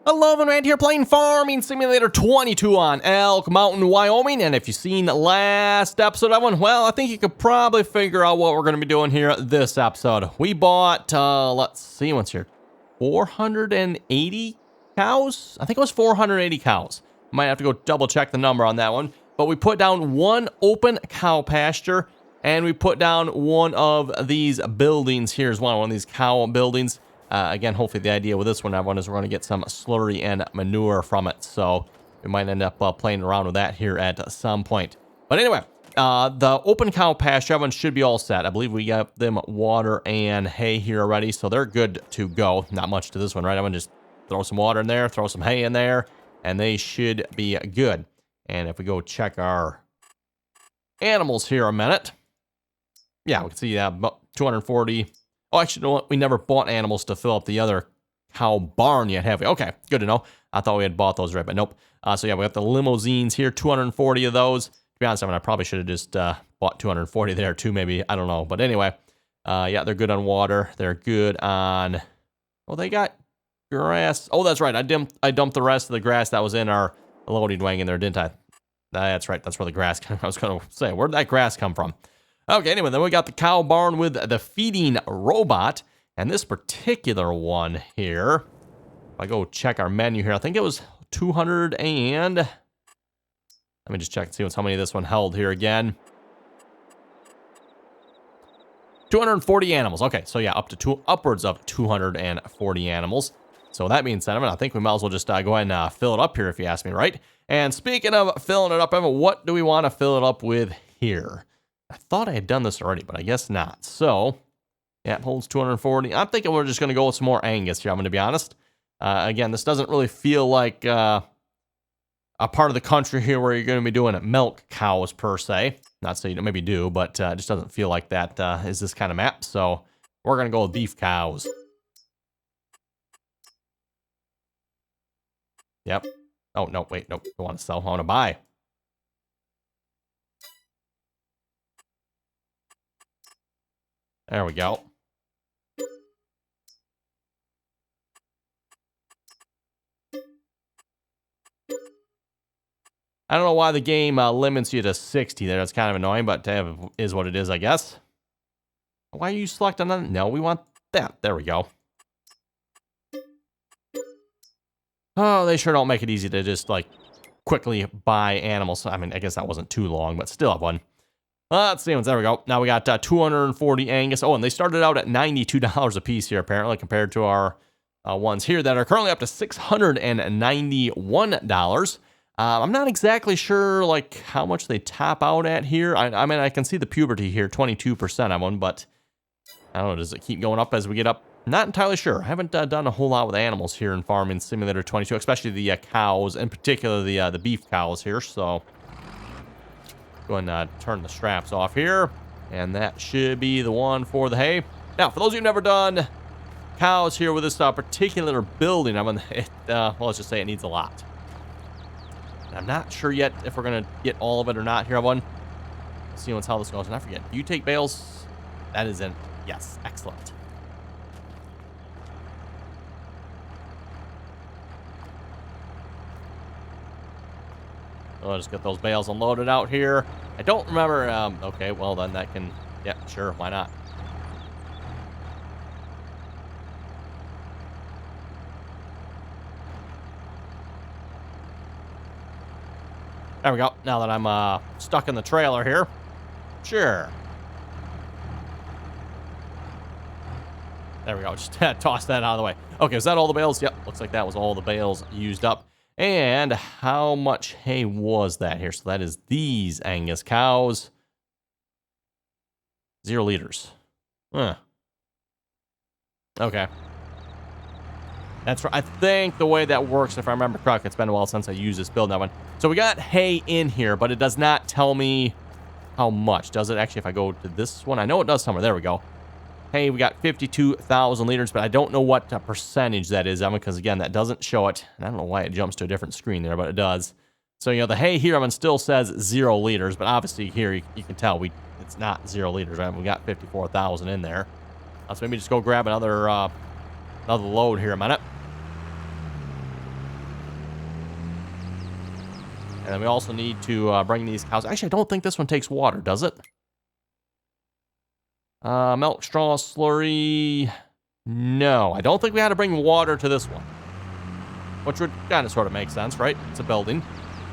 Hello, everyone, here playing Farming Simulator 22 on Elk Mountain, Wyoming. And if you've seen the last episode of one, well, I think you could probably figure out what we're going to be doing here this episode. We bought, let's see what's here, 480 cows? I think it was 480 cows. Might have to go double check the number on that one. But we put down one open cow pasture, and we put down one of these buildings. Here's one of these cow buildings. Again, hopefully the idea with this one, everyone, is we're going to get some slurry and manure from it. So we might end up playing around with that here at some point. But anyway, the open cow pasture, everyone should be all set. I believe we got them water and hay here already, so they're good to go. Not much to this one, right? I'm going to just throw some water in there, throw some hay in there, and they should be good. And if we go check our animals here a minute, yeah, we can see about 240. Oh, actually, you know what? We never bought animals to fill up the other cow barn yet, have we? Okay, good to know. I thought we had bought those, right? But nope. So yeah, we got the limousines here, 240 of those. To be honest, I probably should have just bought 240 there too, maybe. I don't know. But anyway, yeah, they're good on water. They're good on... Oh, they got grass. Oh, that's right. I dumped the rest of the grass that was in our loading wagon there, didn't I? That's right. That's where the grass came from. I was going to say, where'd that grass come from? Okay, anyway, then we got the cow barn with the feeding robot. And this particular one here, if I go check our menu here, I think it was 200 and... Let me just check and see how many this one held here again. 240 animals. Okay, so yeah, upwards of 240 animals. So that being said, I think we might as well just go ahead and fill it up here, if you ask me, right? And speaking of filling it up, Evan, what do we want to fill it up with here? I thought I had done this already, but I guess not. So, yeah, it holds 240. I'm thinking we're just going to go with some more Angus here, I'm going to be honest. Again, this doesn't really feel like a part of the country here where you're going to be doing milk cows, per se. Not saying you maybe do, but it just doesn't feel like that is this kind of map. So, we're going to go with beef cows. Yep. Oh, no, wait, nope. I want to sell. I want to buy. There we go. I don't know why the game limits you to 60 there. That's kind of annoying, but is what it is, I guess. Why are you selecting that? No, we want that. There we go. Oh, they sure don't make it easy to just, like, quickly buy animals. I mean, I guess that wasn't too long, but still have one. Let's see. There we go. Now we got 240 Angus. Oh, and they started out at $92 a piece here, apparently, compared to our ones here that are currently up to $691. I'm not exactly sure, like, how much they top out at here. I mean, I can see the puberty here, 22% of one, but I don't know. Does it keep going up as we get up? Not entirely sure. I haven't done a whole lot with animals here in Farming Simulator 22, especially the cows, in particular the beef cows here, so... Go ahead and turn the straps off here. And that should be the one for the hay. Now, for those of you who've never done cows here with this particular building, well, let's just say it needs a lot. And I'm not sure yet if we're going to get all of it or not here. Let's see how this goes. And I forget, do you take bales? That is in. Yes, excellent. I'll just get those bales unloaded out here. I don't remember. Okay, well then that can... Yeah, sure, why not? There we go. Now that I'm stuck in the trailer here. Sure. There we go. Just toss that out of the way. Okay, is that all the bales? Yep, looks like that was all the bales used up. And how much hay was that here? So that is these Angus cows. 0 liters. Huh. Okay. That's right. I think the way that works, if I remember correctly, it's been a while since I used this build. That one. So we got hay in here, but it does not tell me how much. Does it actually if I go to this one? I know it does somewhere. There we go. Hey, we got 52,000 liters, but I don't know what percentage that is, because, again, that doesn't show it. And I don't know why it jumps to a different screen there, but it does. So, you know, the hay here, still says 0 liters, but obviously here you can tell it's not 0 liters, right? We got 54,000 in there. Let's maybe just go grab another load here a minute. And then we also need to bring these cows. Actually, I don't think this one takes water, does it? Milk, straw, slurry. No, I don't think we had to bring water to this one. Which would kind of sort of make sense, right? It's a building.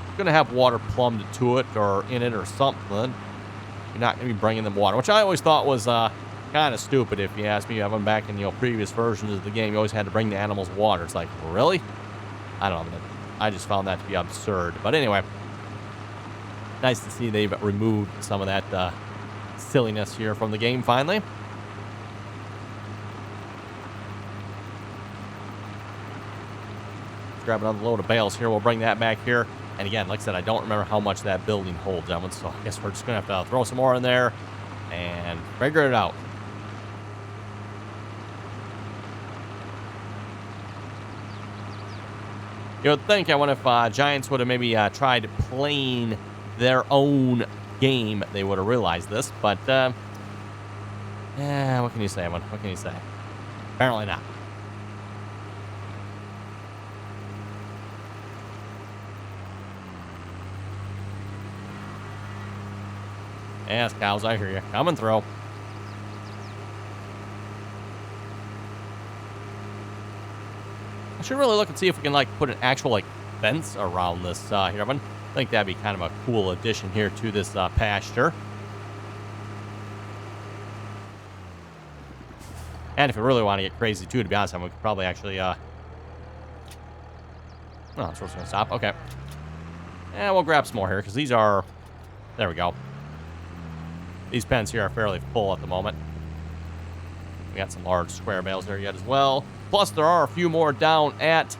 You're going to have water plumbed to it or in it or something. You're not going to be bringing them water, which I always thought was kind of stupid if you ask me. Having back in, previous versions of the game, you always had to bring the animals water. It's like, really? I don't know. I just found that to be absurd. But anyway, nice to see they've removed some of that silliness here from the game finally. Let's grab another load of bales here. We'll bring that back here. And again, like I said, I don't remember how much that building holds. So I guess we're just going to have to throw some more in there and figure it out. You would think, I wonder if Giants would have maybe tried playing their own game, they would have realized this. But, yeah, what can you say, Evan? What can you say? Apparently not. Yes, cows, I hear you. Come and throw. I should really look and see if we can, put an actual, fence around this here, Evan. I think that'd be kind of a cool addition here to this pasture. And if you really want to get crazy, too, to be honest, we could probably actually, Oh, I'm supposed to stop. Okay. And we'll grab some more here, because these are... There we go. These pens here are fairly full at the moment. We got some large square bales there yet as well. Plus, there are a few more down at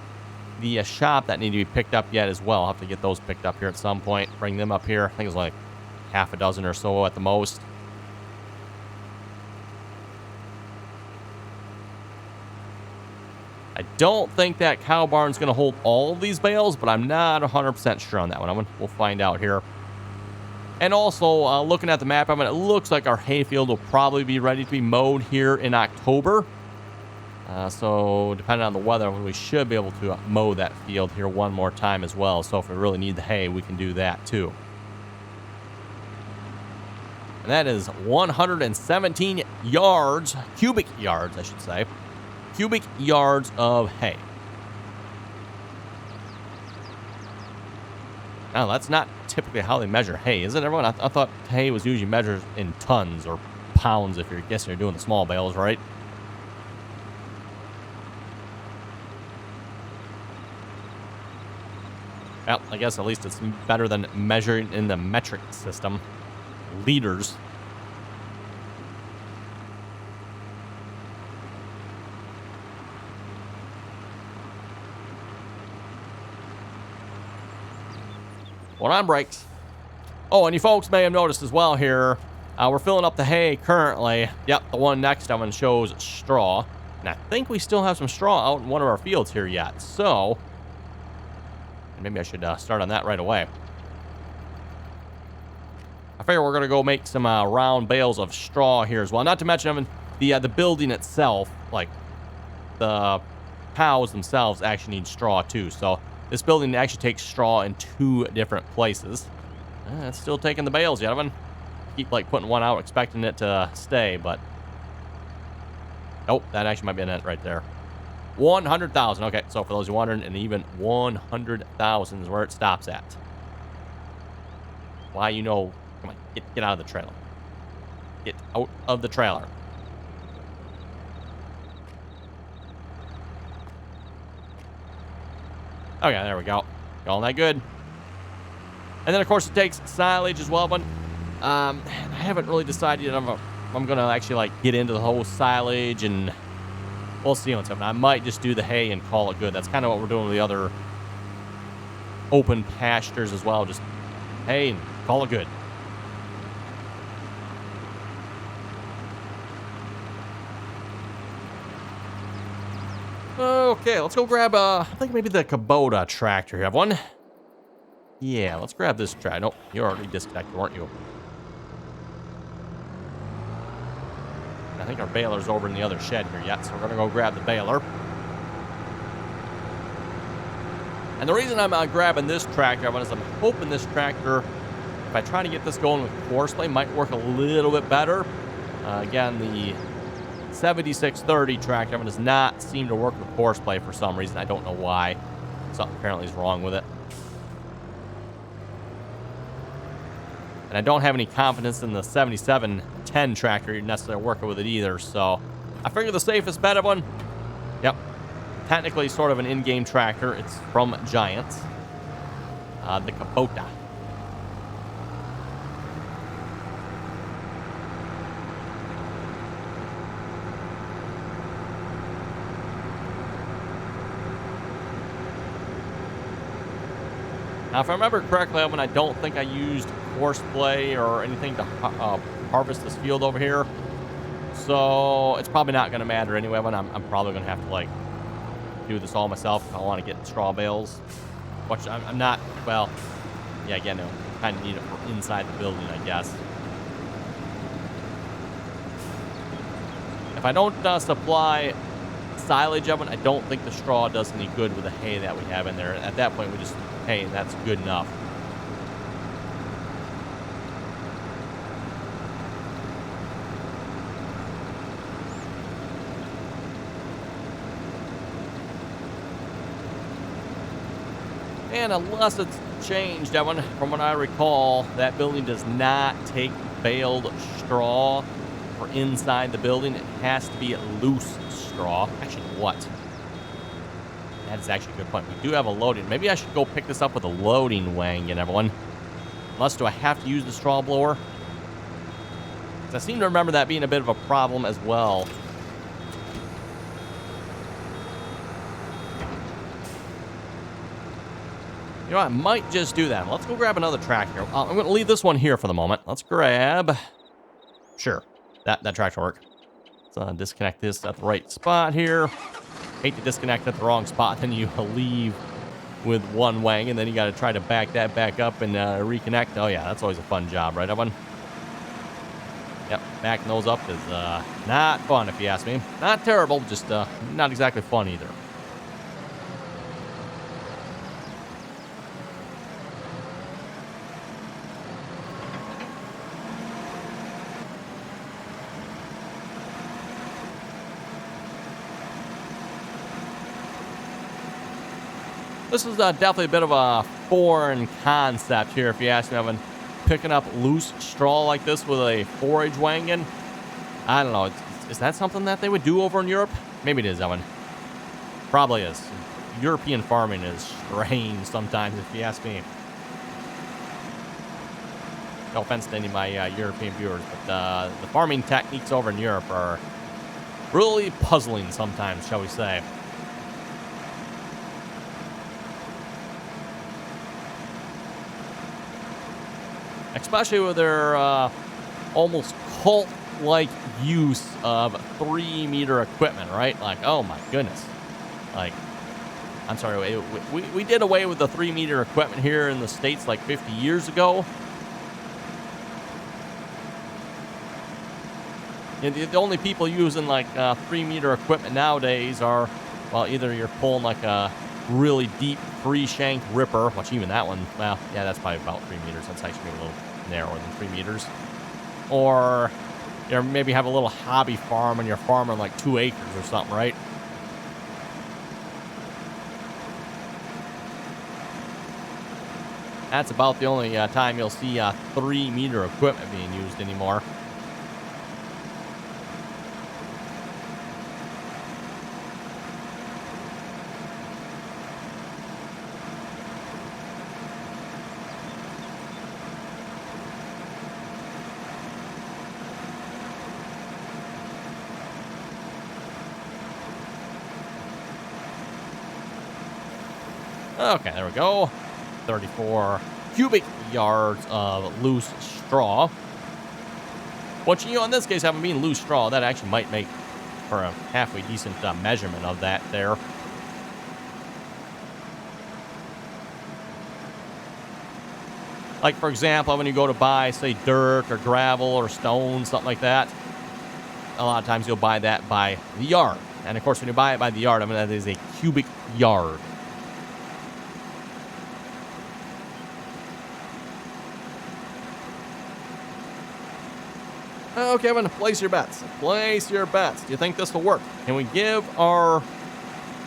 the shop that need to be picked up yet as well. I'll have to get those picked up here at some point. Bring them up here. I think it's like half a dozen or so at the most. I don't think that cow barn's going to hold all of these bales, but I'm not 100% sure on that one. We'll find out here. And also, looking at the map, it looks like our hayfield will probably be ready to be mowed here in October. So, depending on the weather, we should be able to mow that field here one more time as well. So, if we really need the hay, we can do that too. And that is 117 yards, cubic yards, I should say. Cubic yards of hay. Now, that's not typically how they measure hay, is it, everyone? I thought hay was usually measured in tons or pounds if you're doing the small bales, right? Well, I guess at least it's better than measuring in the metric system. Liters. One on brakes. Oh, and you folks may have noticed as well here, we're filling up the hay currently. Yep, the one next to it shows straw. And I think we still have some straw out in one of our fields here yet. So, maybe I should start on that right away. I figure we're going to go make some round bales of straw here as well. Not to mention the building itself, like the cows themselves actually need straw too. So this building actually takes straw in 2 different places. It's still taking the bales, gentlemen. Keep putting one out, expecting it to stay, but oh, that actually might be a net right there. 100,000. Okay, so for those who are wondering, and even 100,000 is where it stops at. Why, come on, get out of the trailer. Get out of the trailer. Okay, there we go. All that good. And then, of course, it takes silage as well, but I haven't really decided yet if I'm going to actually, get into the whole silage, and we'll see what's happening. I might just do the hay and call it good. That's kind of what we're doing with the other open pastures as well. Just hay and call it good. Okay, let's go grab, I think maybe the Kubota tractor. You have one? Yeah, let's grab this tractor. Nope, you're already disconnected, weren't you? I think our baler's over in the other shed here yet, so we're going to go grab the baler. And the reason I'm grabbing this tractor is I'm hoping this tractor, if I try to get this going with horseplay, might work a little bit better. Again, the 7630 tractor does not seem to work with horseplay for some reason. I don't know why. Something apparently is wrong with it. And I don't have any confidence in the 7710 tractor necessarily working with it either. So I figure the safest bet of one. Yep. Technically sort of an in-game tractor. It's from Giants. The Kubota. Now, if I remember correctly, Evan, I don't think I used horseplay or anything to harvest this field over here. So it's probably not going to matter anyway, Evan. I'm probably going to have to, like, do this all myself if I want to get straw bales. Which I'm not, well, yeah, again, I kind of need it for inside the building, I guess. If I don't supply silage, Evan, I don't think the straw does any good with the hay that we have in there. At that point, we just, hey, that's good enough. And unless it's changed, Evan, from what I recall, that building does not take baled straw for inside the building. It has to be loose straw. Actually, what? That is actually a good point. We do have a loading. Maybe I should go pick this up with a loading wagon, everyone. Unless, do I have to use the straw blower? Because I seem to remember that being a bit of a problem as well. You know, I might just do that. Let's go grab another tractor. I'm going to leave this one here for the moment. Let's grab... Sure. That tractor will work. Let's disconnect this at the right spot here. Hate to disconnect at the wrong spot. Then you leave with one wagon. And then you got to try to back that back up and reconnect. Oh, yeah. That's always a fun job, right, everyone? Yep. Backing those up is not fun, if you ask me. Not terrible. Just not exactly fun either. This is definitely a bit of a foreign concept here, if you ask me, Evan. Picking up loose straw like this with a forage wagon. I don't know. Is that something that they would do over in Europe? Maybe it is, Evan. Probably is. European farming is strange sometimes, if you ask me. No offense to any of my European viewers, but the farming techniques over in Europe are really puzzling sometimes, shall we say. Especially with their almost cult-like use of 3-meter equipment, right? Like, oh my goodness. Like, I'm sorry, we did away with the 3-meter equipment here in the States like 50 years ago. And the only people using like 3-meter equipment nowadays are, well, either you're pulling like a really deep 3-shank ripper, which even that one, well, yeah, that's probably about 3 meters. That's actually a little narrower than 3 meters. Or you know, maybe have a little hobby farm and you're farming like 2 acres or something, right? That's about the only time you'll see 3-meter equipment being used anymore. Okay, there we go. 34 cubic yards of loose straw. Which, you know, in this case, having been loose straw, that actually might make for a halfway decent measurement of that there. Like, for example, when you go to buy, say, dirt or gravel or stone, something like that, a lot of times you'll buy that by the yard. And, of course, when you buy it by the yard, I mean, that is a cubic yard. Okay, Evan, place your bets. Place your bets. Do you think this will work? Can we give our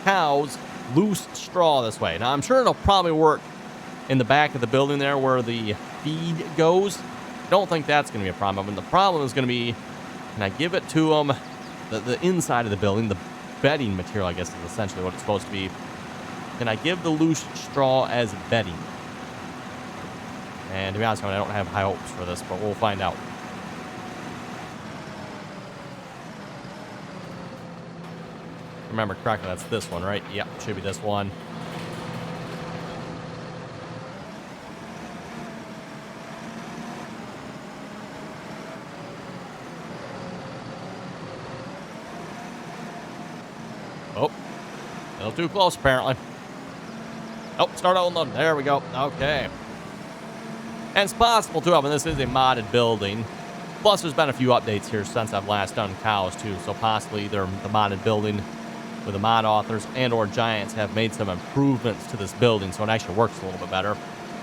cows loose straw this way? Now, I'm sure it'll probably work in the back of the building there where the feed goes. I don't think that's going to be a problem. And the problem is going to be, can I give it to them, the inside of the building, the bedding material, I guess, is essentially what it's supposed to be. Can I give the loose straw as bedding? And to be honest, I don't have high hopes for this, but we'll find out. Remember correctly, that's this one, right? Yep, should be this one. Oh, a little too close, apparently. Oh, start unloading. There we go. Okay. And it's possible, too, I mean, this is a modded building. Plus, there's been a few updates here since I've last done cows, too. So possibly either the modded building with the mod authors and or Giants have made some improvements to this building, so it actually works a little bit better.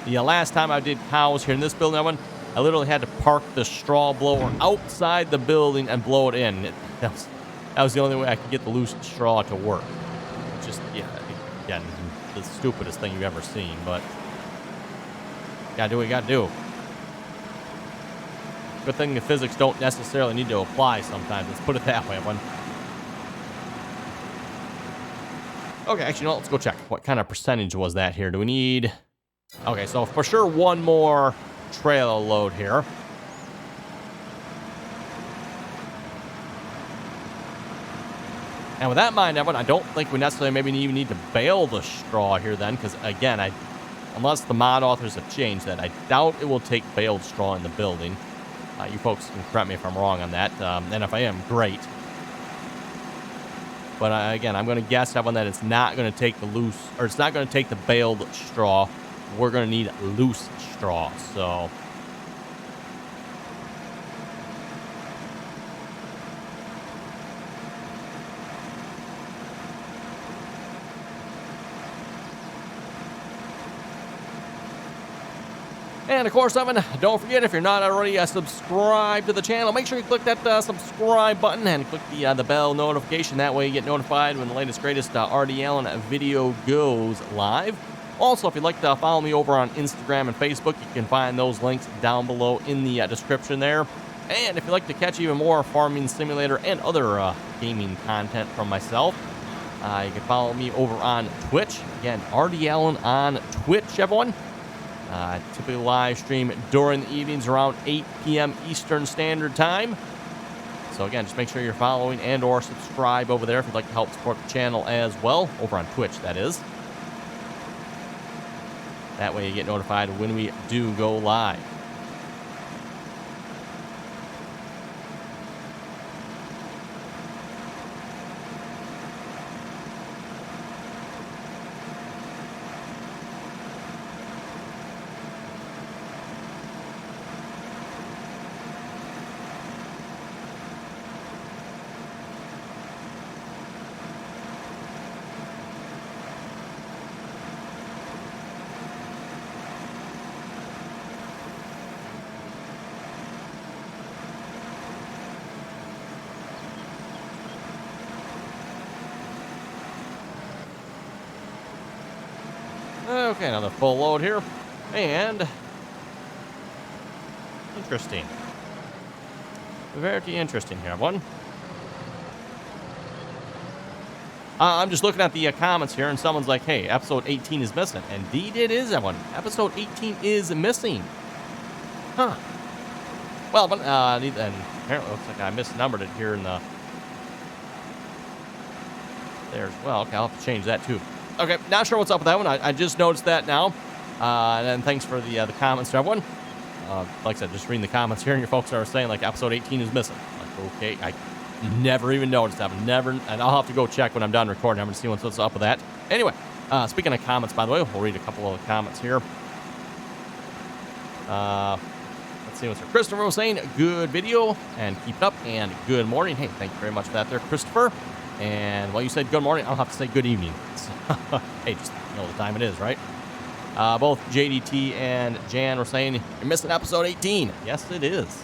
The last time I did cows here in this building, I literally had to park the straw blower outside the building and blow it in. That was the only way I could get the loose straw to work. Just, yeah, again, the stupidest thing you've ever seen, but gotta do what you gotta do. Good thing the physics don't necessarily need to apply sometimes. Let's put it that way, everyone. Okay, actually, no, let's go check. What kind of percentage was that here? Do we need... Okay, so for sure one more trailer load here. And with that in mind, everyone, I don't think we necessarily maybe even need to bale the straw here then, because again, unless the mod authors have changed that, I doubt it will take baled straw in the building. You folks can correct me if I'm wrong on that, and if I am, great. But again, I'm going to guess, everyone, that it's not going to take the loose, or it's not going to take the baled straw. We're going to need loose straw, so... And, of course, Evan, don't forget, if you're not already subscribed to the channel, make sure you click that subscribe button and click the bell notification. That way you get notified when the latest, greatest RDAllen video goes live. Also, if you'd like to follow me over on Instagram and Facebook, you can find those links down below in the description there. And if you'd like to catch even more Farming Simulator and other gaming content from myself, you can follow me over on Twitch. Again, RDAllen on Twitch, everyone. Typically live stream during the evenings around 8 p.m. Eastern Standard Time. So again, just make sure you're following and or subscribe over there if you'd like to help support the channel as well, over on Twitch, that is. That way you get notified when we do go live. Okay, another full load here. And... interesting. Very interesting here, everyone. I'm just looking at the comments here, and someone's like, hey, episode 18 is missing. Indeed it is, everyone. Episode 18 is missing. Huh. Well, but, and apparently it looks like I misnumbered it here in the... there as well. Okay, I'll have to change that, too. Okay, not sure what's up with that one. I just noticed that now. And then thanks for the comments to everyone. Like I said, just reading the comments here, and your folks are saying, like, episode 18 is missing. Like, okay, I never even noticed that. And I'll have to go check when I'm done recording. I'm going to see what's up with that. Anyway, speaking of comments, by the way, we'll read a couple of the comments here. Let's see what's there. Christopher was saying, good video, and keep it up, and good morning. Hey, thank you very much for that there, Christopher. And while you said good morning, I'll have to say good evening. Hey, just know the time it is, right? Both JDT and Jan were saying, you're missing episode 18. Yes, it is.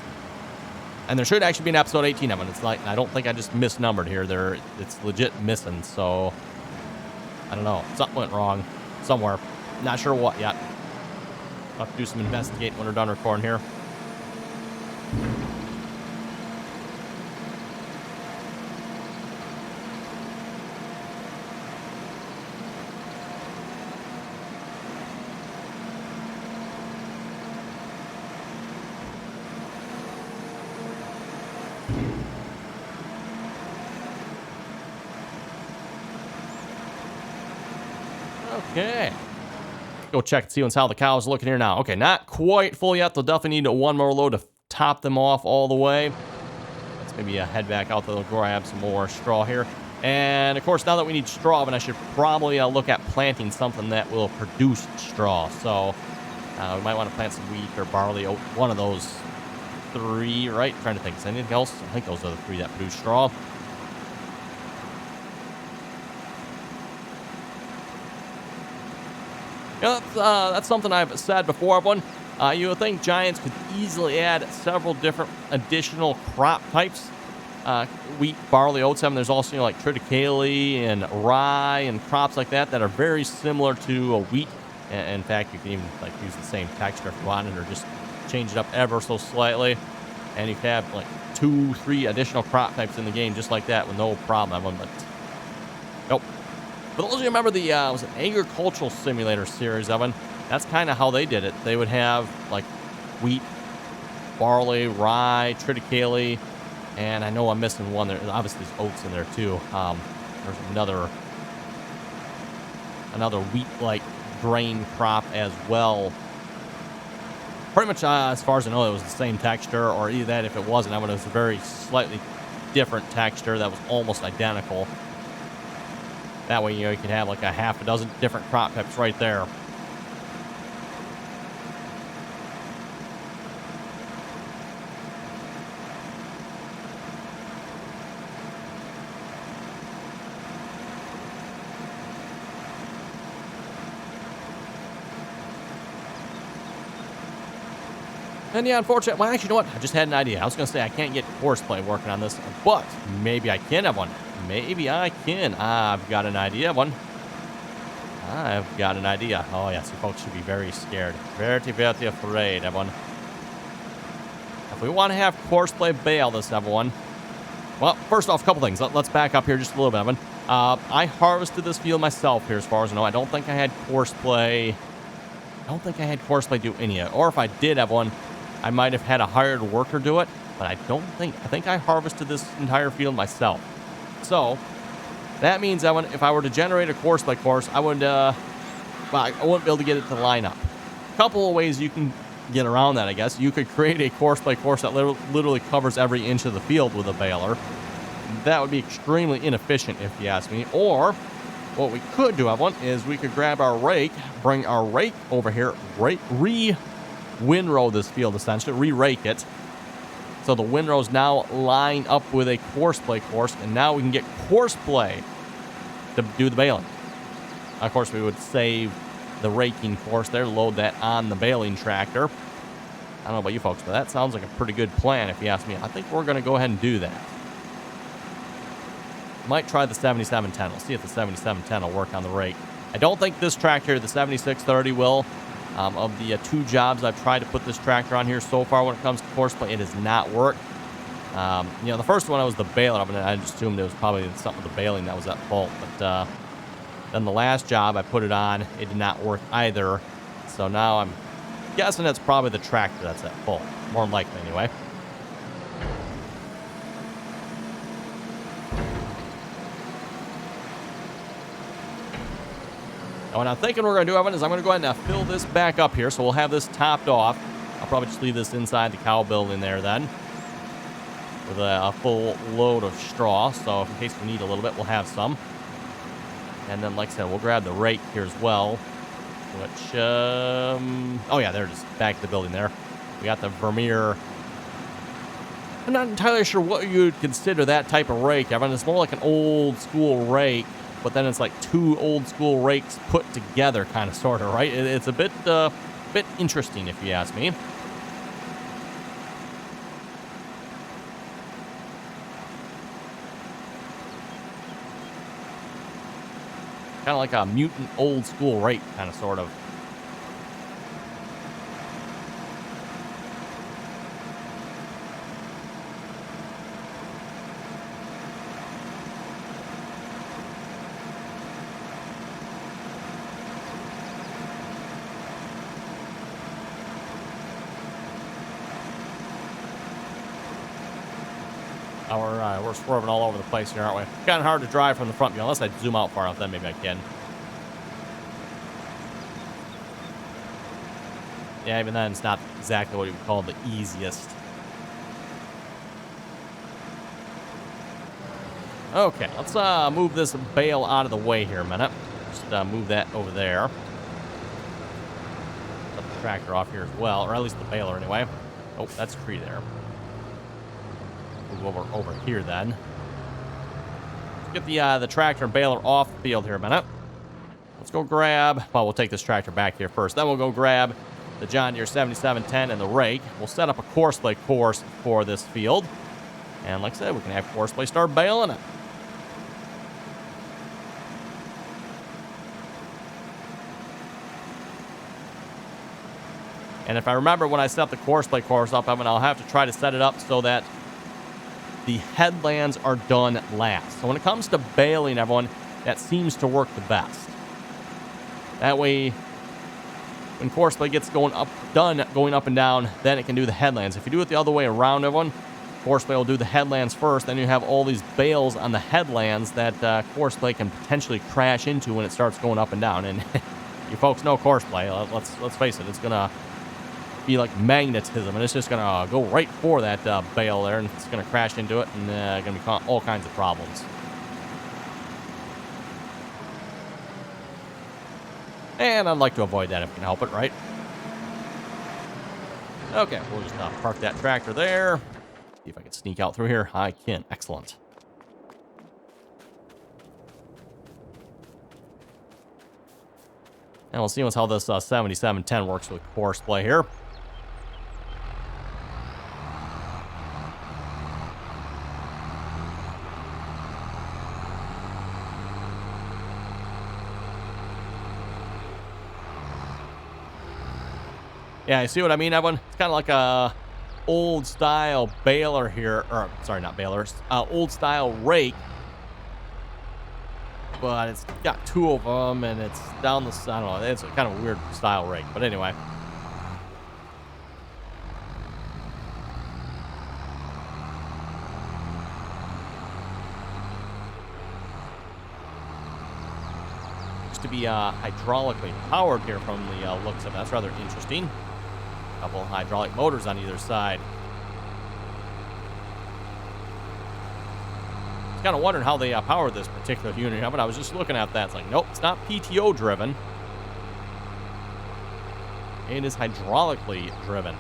And there should actually be an episode 18 of it. It's like, I don't think I just misnumbered here. It's legit missing, so I don't know. Something went wrong somewhere. Not sure what yet. I'll have to do some investigating when we're done recording here. Okay. Go check and see how the cows looking here now. Okay, not quite full yet. They'll definitely need one more load to top them off all the way. Let's maybe head back out there to grab some more straw here. And, of course, now that we need straw, then I should probably look at planting something that will produce straw. So, we might want to plant some wheat or barley, one of those three, right? I'm trying to think. Is anything else? I think those are the three that produce straw. Yeah, that's something I've said before, everyone. You would think giants could easily add several different additional crop types. Wheat, barley, oats. There's also like triticale and rye and crops like that that are very similar to a wheat. And in fact, you can even like use the same texture if you wanted, or just change it up ever so slightly. And you can have like 2-3 additional crop types in the game just like that with no problem. But nope. For those of you who remember the was an agricultural simulator series, Evan, that's kind of how they did it. They would have like wheat, barley, rye, triticale, and I know I'm missing one there. Obviously, there's oats in there too. There's another wheat-like grain crop as well. Pretty much, as far as I know, it was the same texture, or either that if it wasn't, it was a very slightly different texture that was almost identical. That way, you can have like a half a dozen different crop types right there. And yeah, unfortunately, well, actually, you know what? I just had an idea. I was going to say I can't get horseplay working on this, but maybe I can have one. Maybe I can. I've got an idea, one. I've got an idea. Oh, yes, you folks should be very scared. Very, very afraid, everyone. If we want to have horseplay bail this, everyone. Well, first off, a couple things. Let's back up here just a little bit, Evan. I harvested this field myself here, as far as I know. I don't think I had horseplay. I don't think I had horseplay do any of it. Or if I did have one, I might have had a hired worker do it. But I think I harvested this entire field myself. So, that means if I were to generate a horseplay course, I wouldn't be able to get it to line up. A couple of ways you can get around that, I guess. You could create a horseplay course that literally covers every inch of the field with a baler. That would be extremely inefficient, if you ask me. Or, what we could do, everyone, is we could grab our rake, bring our rake over here, windrow this field, essentially, re-rake it. So the windrows now line up with a horseplay course, and now we can get horseplay to do the baling. Of course, we would save the raking course there, load that on the baling tractor. I don't know about you folks, but that sounds like a pretty good plan if you ask me. I think we're going to go ahead and do that. Might try the 7710. We'll see if the 7710 will work on the rake. I don't think this tractor, the 7630, will. Of the 2 jobs I've tried to put this tractor on here so far when it comes to horseplay, it has not worked. The first one was the baler, and I just assumed it was probably something with the baling that was at fault. But then the last job I put it on, it did not work either. So now I'm guessing that's probably the tractor that's at fault. More than likely, anyway. Now, what I'm thinking we're going to do, Evan, is I'm going to go ahead and fill this back up here. So we'll have this topped off. I'll probably just leave this inside the cow building there then, with a full load of straw. So in case we need a little bit, we'll have some. And then, like I said, we'll grab the rake here as well. Which, oh yeah, there it is. Back to the building there. We got the Vermeer. I'm not entirely sure what you'd consider that type of rake, Evan. It's more like an old school rake. But then it's like 2 old school rakes put together, kind of, sort of, right? It's a bit interesting, if you ask me. Kind of like a mutant old school rake, kind of, sort of. We're swerving all over the place here, aren't we? Kind of hard to drive from the front view, unless I zoom out far enough, then maybe I can. Yeah, even then, it's not exactly what you would call the easiest. Okay, let's move this bale out of the way here a minute. Just move that over there. Let the tractor off here as well, or at least the baler anyway. Oh, that's a tree there. Move over here then. Let's get the tractor and baler off the field here a minute. Let's go grab, well, we'll take this tractor back here first. Then we'll go grab the John Deere 7710 and the rake. We'll set up a course play course for this field. And like I said, we can have course play start baling it. And if I remember when I set the course play course up, I'll have to try to set it up so that the headlands are done last. So when it comes to baling, everyone, that seems to work the best. That way, when course play gets going up and down, then it can do the headlands. If you do it the other way around, everyone, course play will do the headlands first, then you have all these bales on the headlands that course play can potentially crash into when it starts going up and down. And you folks know course play. Let's face it, it's gonna be like magnetism, and it's just gonna go right for that bale there, and it's gonna crash into it, and gonna be all kinds of problems. And I'd like to avoid that if we can help it, right? Okay, we'll just park that tractor there. See if I can sneak out through here. I can. Excellent. And we'll see how this 7710 works with course play here. Yeah, you see what I mean, everyone? It's kind of like a old style baler here, or sorry, not balers, old style rake, but it's got two of them, and it's down the, I don't know, it's a kind of a weird style rake, but anyway. Used to be hydraulically powered here from the looks of it. That's rather interesting. Couple hydraulic motors on either side. I was kind of wondering how they powered this particular unit, but I was just looking at that. It's like, nope, it's not PTO driven. It is hydraulically driven.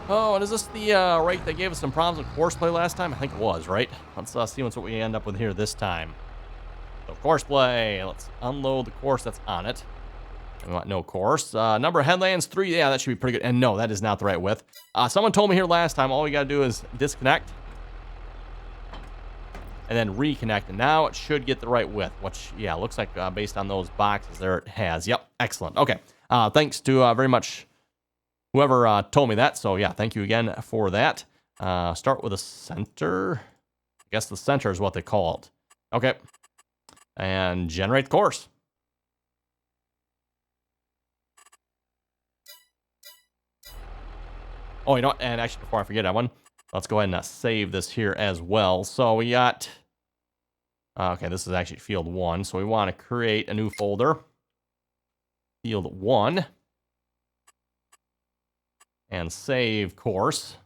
Oh, and is this the rake that gave us some problems with course play last time? I think it was, right? Let's see what we end up with here this time. So course play. Let's unload the course that's on it. We want no course. Number of headlands, 3. Yeah, that should be pretty good. And no, that is not the right width. Someone told me here last time, all we got to do is disconnect and then reconnect. And now it should get the right width, which, yeah, looks like based on those boxes there, it has. Yep, excellent. Okay, thanks to very much whoever told me that. So, yeah, thank you again for that. Start with a center. I guess the center is what they call it. Okay, and generate the course. Oh, you know what? And actually, before I forget that one, let's go ahead and save this here as well. So we got... okay, this is actually field 1. So we want to create a new folder. Field 1. And save course.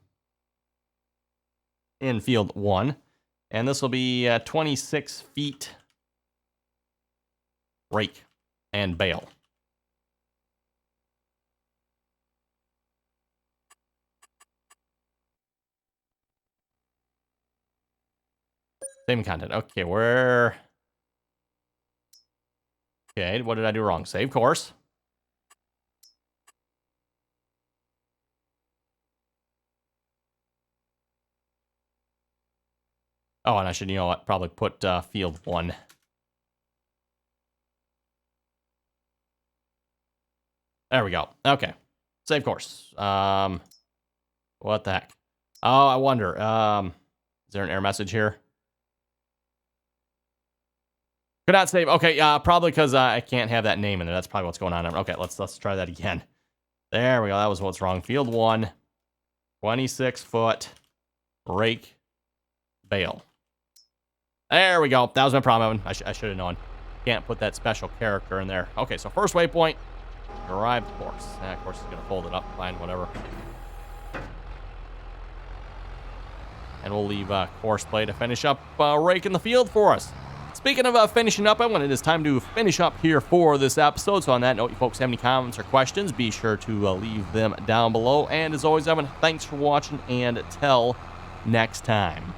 In field 1. And this will be 26 feet rake and bale. Same content. Okay, where... okay, what did I do wrong? Save course. Oh, and I should, you know what, probably put field 1. There we go. Okay. Save course. What the heck? Oh, I wonder. Is there an error message here? Could not save. Okay, probably because I can't have that name in there. That's probably what's going on. Okay, let's try that again. There we go. That was what's wrong. Field 1, 26-foot rake bale. There we go. That was my problem. I should have known. Can't put that special character in there. Okay, so first waypoint, drive the course. Of course, it's going to fold it up, fine, whatever. And we'll leave course play to finish up raking the field for us. Speaking of finishing up, it is time to finish up here for this episode. So on that note, you folks have any comments or questions, be sure to leave them down below. And as always, Evan, thanks for watching, and till next time.